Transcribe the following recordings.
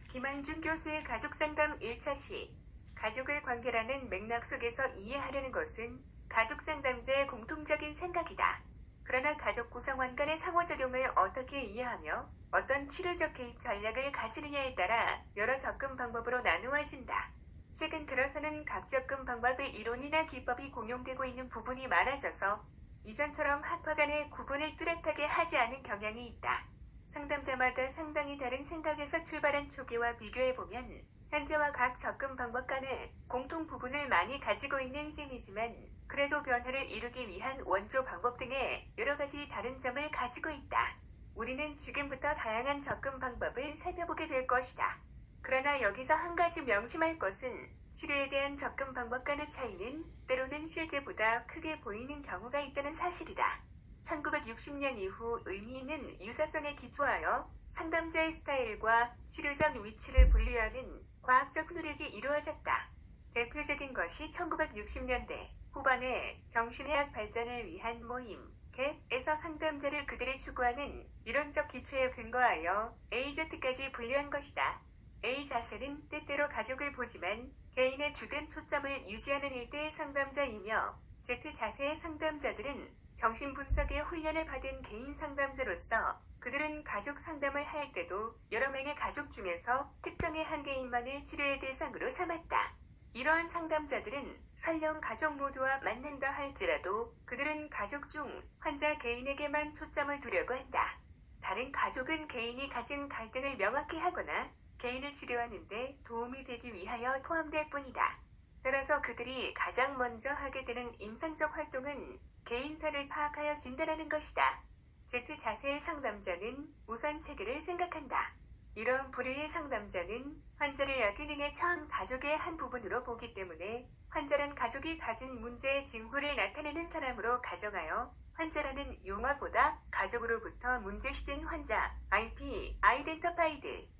김한준 교수의 가족상담 1차 시 가족의 관계라는 맥락 속에서 이해하려는 것은 가족상담자의 공통적인 생각이다. 그러나 가족 구성원 간의 상호작용을 어떻게 이해하며 어떤 치료적 개입 전략을 가지느냐에 따라 여러 접근 방법으로 나누어진다. 최근 들어서는 각 접근 방법의 이론이나 기법이 공용되고 있는 부분이 많아져서 이전처럼 학파 간의 구분을 뚜렷하게 하지 않은 경향이 있다. 상담자마다 상당히 다른 생각에서 출발한 초기와 비교해보면 현재와 각 접근 방법 간의 공통 부분을 많이 가지고 있는 셈이지만 그래도 변화를 이루기 위한 원조 방법 등의 여러 가지 다른 점을 가지고 있다. 우리는 지금부터 다양한 접근 방법을 살펴보게 될 것이다. 그러나 여기서 한 가지 명심할 것은 치료에 대한 접근 방법 간의 차이는 때로는 실제보다 크게 보이는 경우가 있다는 사실이다. 1960년 이후 의미 있는 유사성에 기초하여 상담자의 스타일과 치료적 위치를 분류하는 과학적 노력이 이루어졌다. 대표적인 것이 1960년대 후반에 정신의학 발전을 위한 모임 갭에서 상담자를 그들이 추구하는 이론적 기초에 근거하여 AZ까지 분류한 것이다. A 자세는 때때로 가족을 보지만 개인의 주된 초점을 유지하는 일대의 상담자이며 Z 자세의 상담자들은 정신분석의 훈련을 받은 개인 상담자로서 그들은 가족 상담을 할 때도 여러 명의 가족 중에서 특정의 한 개인만을 치료의 대상으로 삼았다. 이러한 상담자들은 설령 가족 모두와 만난다 할지라도 그들은 가족 중 환자 개인에게만 초점을 두려고 한다. 다른 가족은 개인이 가진 갈등을 명확히 하거나 개인을 치료하는 데 도움이 되기 위하여 포함될 뿐이다. 따라서 그들이 가장 먼저 하게 되는 임상적 활동은 개인사를 파악하여 진단하는 것이다. Z 자세의 상담자는 우선 체계를 생각한다. 이런 부류의 상담자는 환자를 약기능의 처한 가족의 한 부분으로 보기 때문에 환자란 가족이 가진 문제의 징후를 나타내는 사람으로 가정하여 환자라는 용어보다 가족으로부터 문제시된 환자, IP, Identified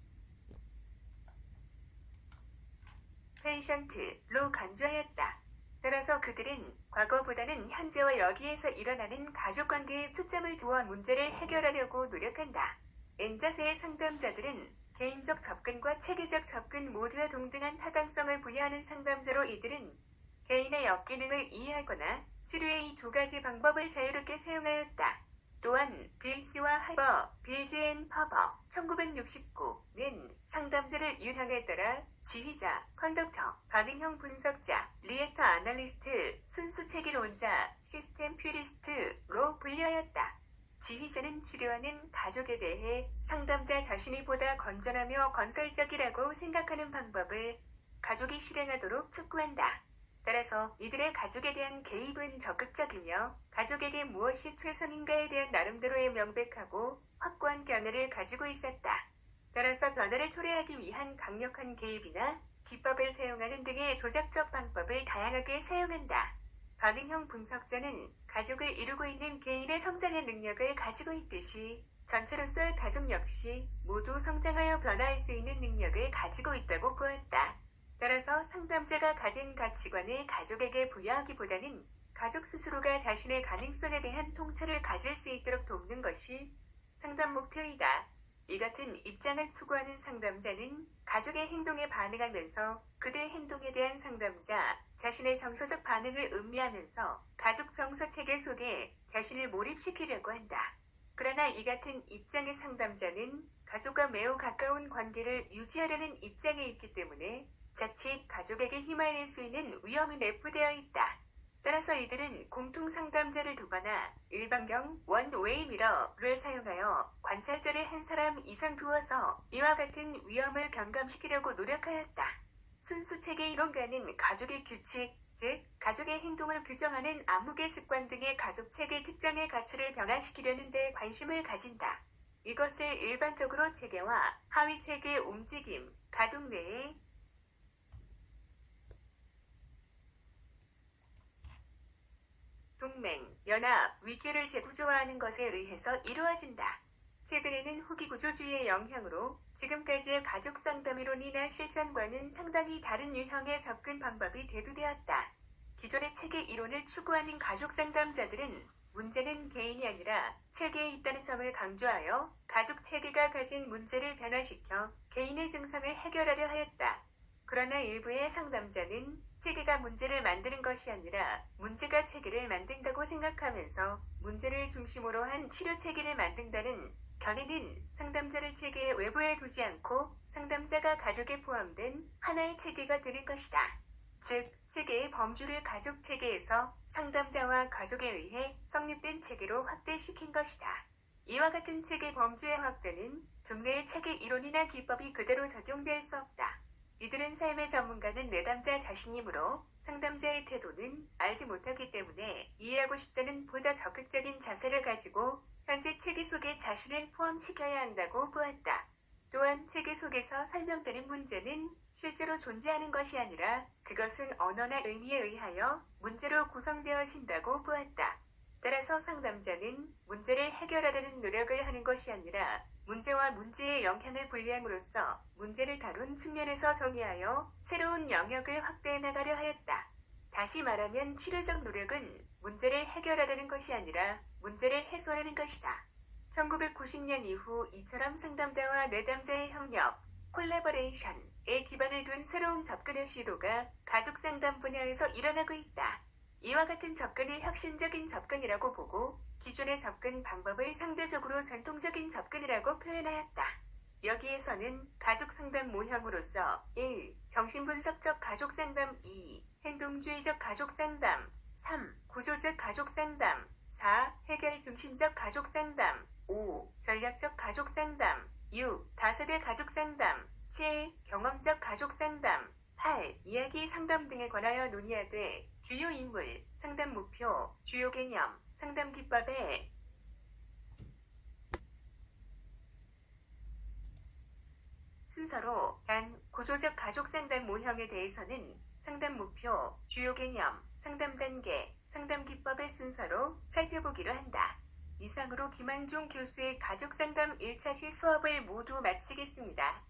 Patient로 간주하였다. 따라서 그들은 과거보다는 현재와 여기에서 일어나는 가족관계에 초점을 두어 문제를 해결하려고 노력한다. N자세의 상담자들은 개인적 접근과 체계적 접근 모두에 동등한 타당성을 부여하는 상담자로 이들은 개인의 역기능을 이해하거나 치료의 이 두 가지 방법을 자유롭게 사용하였다. 또한 빌스와 하버, 빌즈 앤 퍼버 1969는 상담자를 유형에 따라 지휘자, 컨덕터, 반응형 분석자, 리액터 아날리스트, 순수 체계론자, 시스템 퓨리스트로 분류하였다. 지휘자는 치료하는 가족에 대해 상담자 자신이 보다 건전하며 건설적이라고 생각하는 방법을 가족이 실행하도록 촉구한다. 따라서 이들의 가족에 대한 개입은 적극적이며 가족에게 무엇이 최선인가에 대한 나름대로의 명백하고 확고한 견해를 가지고 있었다. 따라서 변화를 초래하기 위한 강력한 개입이나 기법을 사용하는 등의 조작적 방법을 다양하게 사용한다. 반응형 분석자는 가족을 이루고 있는 개인의 성장의 능력을 가지고 있듯이 전체로서의 가족 역시 모두 성장하여 변화할 수 있는 능력을 가지고 있다고 보았다. 따라서 상담자가 가진 가치관을 가족에게 부여하기보다는 가족 스스로가 자신의 가능성에 대한 통찰을 가질 수 있도록 돕는 것이 상담 목표이다. 이 같은 입장을 추구하는 상담자는 가족의 행동에 반응하면서 그들 행동에 대한 상담자 자신의 정서적 반응을 음미하면서 가족 정서 체계 속에 자신을 몰입시키려고 한다. 그러나 이 같은 입장의 상담자는 가족과 매우 가까운 관계를 유지하려는 입장에 있기 때문에 자칫 가족에게 휘말릴 수 있는 위험이 내포되어 있다. 따라서 이들은 공통 상담자를 두거나 일반경 원웨이 미러를 사용하여 관찰자를 한 사람 이상 두어서 이와 같은 위험을 경감시키려고 노력하였다. 순수 체계 이론가는 가족의 규칙, 즉 가족의 행동을 규정하는 암묵의 습관 등의 가족 체계 특정의 가치를 변화시키려는 데 관심을 가진다. 이것을 일반적으로 체계와 하위 체계의 움직임, 가족 내의 동맹, 연합, 위계를 재구조화하는 것에 의해서 이루어진다. 최근에는 후기구조주의의 영향으로 지금까지의 가족 상담 이론이나 실천과는 상당히 다른 유형의 접근 방법이 대두되었다. 기존의 체계 이론을 추구하는 가족 상담자들은 문제는 개인이 아니라 체계에 있다는 점을 강조하여 가족 체계가 가진 문제를 변화시켜 개인의 증상을 해결하려 하였다. 그러나 일부의 상담자는 체계가 문제를 만드는 것이 아니라 문제가 체계를 만든다고 생각하면서 문제를 중심으로 한 치료 체계를 만든다는 견해는 상담자를 체계의 외부에 두지 않고 상담자가 가족에 포함된 하나의 체계가 되는 것이다. 즉, 체계의 범주를 가족 체계에서 상담자와 가족에 의해 성립된 체계로 확대시킨 것이다. 이와 같은 체계 범주의 확대는 종래의 체계 이론이나 기법이 그대로 적용될 수 없다. 이들은 삶의 전문가는 내담자 자신이므로 상담자의 태도는 알지 못하기 때문에 이해하고 싶다는 보다 적극적인 자세를 가지고 현재 체계 속에 자신을 포함시켜야 한다고 보았다. 또한 체계 속에서 설명되는 문제는 실제로 존재하는 것이 아니라 그것은 언어나 의미에 의하여 문제로 구성되어진다고 보았다. 따라서 상담자는 문제를 해결하려는 노력을 하는 것이 아니라 문제와 문제의 영향을 분리함으로써 문제를 다룬 측면에서 정의하여 새로운 영역을 확대해 나가려 하였다. 다시 말하면 치료적 노력은 문제를 해결하려는 것이 아니라 문제를 해소하려는 것이다. 1990년 이후 이처럼 상담자와 내담자의 협력, 콜래버레이션에 기반을 둔 새로운 접근의 시도가 가족 상담 분야에서 일어나고 있다. 이와 같은 접근을 혁신적인 접근이라고 보고 기존의 접근 방법을 상대적으로 전통적인 접근이라고 표현하였다. 여기에서는 가족 상담 모형으로서 1. 정신분석적 가족 상담 2. 행동주의적 가족 상담 3. 구조적 가족 상담 4. 해결 중심적 가족 상담 5. 전략적 가족 상담 6. 다세대 가족 상담 7. 경험적 가족 상담 8. 이야기 상담 등에 관하여 논의하되 주요 인물, 상담 목표, 주요 개념, 상담 기법에 순서로 단 구조적 가족 상담 모형에 대해서는 상담 목표, 주요 개념, 상담 단계, 상담 기법의 순서로 살펴보기로 한다. 이상으로 김한종 교수의 가족 상담 1차 시 수업을 모두 마치겠습니다.